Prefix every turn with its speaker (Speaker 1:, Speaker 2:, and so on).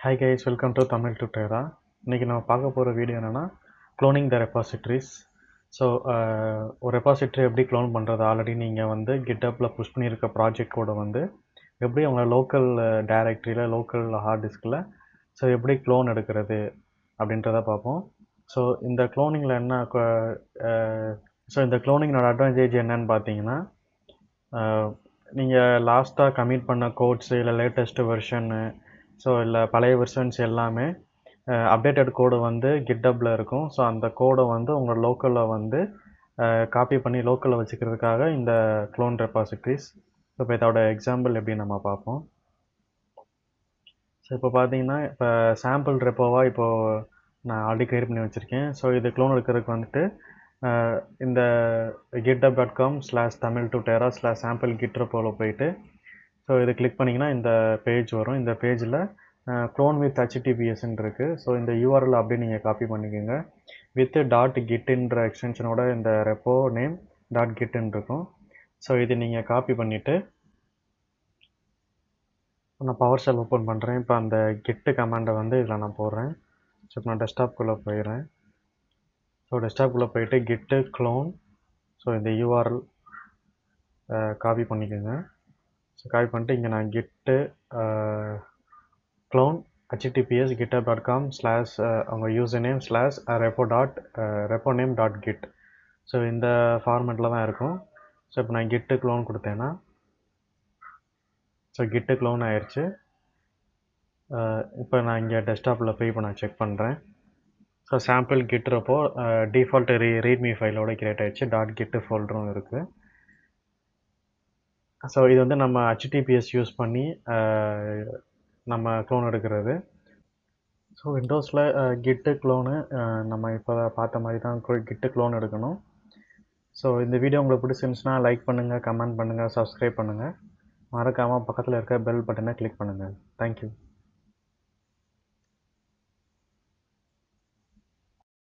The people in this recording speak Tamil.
Speaker 1: Hi guys, welcome to TamilTutEra. இன்னைக்கு நம்ம பார்க்க போகிற வீடியோ என்னென்னா cloning the repositories. ஸோ ஒரு ரெபாசிட்ரி எப்படி க்ளோன் பண்ணுறது, ஆல்ரெடி நீங்கள் வந்து GitHubல புஷ் பண்ணியிருக்க ப்ராஜெக்ட் கூட வந்து எப்படி உங்களை லோக்கல் டைரக்டரியில் லோக்கல் ஹார்ட் டிஸ்கில் ஸோ எப்படி க்ளோன் எடுக்கிறது அப்படின்றத பார்ப்போம். ஸோ இந்த க்ளோனிங்கில் என்ன இந்த க்ளோனிங்கோட அட்வான்டேஜ் என்னன்னு பார்த்தீங்கன்னா, நீங்கள் லாஸ்ட்டாக கமிட் பண்ண கோட்ஸு இல்லை லேட்டஸ்ட்டு வெர்ஷன்னு ஸோ இல்லை பழைய வெர்ஷன்ஸ் எல்லாமே அப்டேட்டட் கோடு வந்து GitHubல இருக்கும். ஸோ அந்த கோடை வந்து உங்கள் லோக்கலில் வந்து காப்பி பண்ணி லோக்கலில் வச்சுக்கிறதுக்காக இந்த க்ளோன் ரெபாசிட்ரிஸ். ஸோ இப்போ இதோட எக்ஸாம்பிள் எப்படி நம்ம பார்ப்போம். ஸோ இப்போ பார்த்தீங்கன்னா, இப்போ சாம்பிள் ரெப்போவாக இப்போது நான் ஆல்ரெடி க்ரியேட் பண்ணி வச்சுருக்கேன். ஸோ இது க்ளோன் எடுக்கிறதுக்கு வந்துட்டு இந்த github.com/tamiltutera/sample git repoவில் போயிட்டு ஸோ இது கிளிக் பண்ணிங்கன்னா இந்த பேஜ் வரும். இந்த பேஜில் க்ளோன் வித் HTTPSன்னு இருக்குது. ஸோ இந்த URL அப்படியே நீங்கள் காப்பி பண்ணிக்கோங்க. வித் .gitன்ற எக்ஸ்டென்ஷனோட இந்த ரெப்போ நேம் .gitன்னு இருக்கும். ஸோ இது நீங்கள் காப்பி பண்ணிவிட்டு நான் பவர் ஷெல் ஓப்பன் பண்ணுறேன். இப்போ அந்த கிட்டு கமாண்டை வந்து இதில் நான் போடுறேன். ஸோ இப்போ நான் டெஸ்க்டாப்குள்ளே போயிடுறேன். ஸோ டெஸ்க்டாப்குள்ளே போயிட்டு கிட்டு க்ளோன், ஸோ இந்த URL காப்பி பண்ணிக்கோங்க. ஸோ காப்பி பண்ணிட்டு இங்கே நான் கிட்டு க்ளோன் https github.com/ அவங்க யூசர் நேம் /repo.name.git. ஸோ இந்த ஃபார்மேட்டில் தான் இருக்கும். ஸோ இப்போ நான் கிட்டு க்ளோன் கொடுத்தேன்னா ஸோ கிட்டு க்ளோன் ஆயிடுச்சு. இப்போ நான் இங்கே டெஸ்க்டாப்பில் போய் இப்போ நான் செக் பண்ணுறேன். So sample git repo default readme ஃபைலோட கிரியேட் ஆகிடுச்சு. .git ஃபோல்டரும் இருக்குது. ஸோ இது வந்து நம்ம HTTPS யூஸ் பண்ணி நம்ம க்ளோன் எடுக்கிறது. ஸோ விண்டோஸில் கிட்டு க்ளோனு நம்ம இப்போ பார்த்த மாதிரி தான் கிட்டு க்ளோன் எடுக்கணும். ஸோ இந்த வீடியோ உங்களுக்கு பிடிச்சிருந்துச்சுன்னா லைக் பண்ணுங்கள், கமெண்ட் பண்ணுங்கள், சப்ஸ்கிரைப் பண்ணுங்கள். மறக்காமல் பக்கத்தில் இருக்க பெல் பட்டனை கிளிக் பண்ணுங்கள். தேங்க்யூ.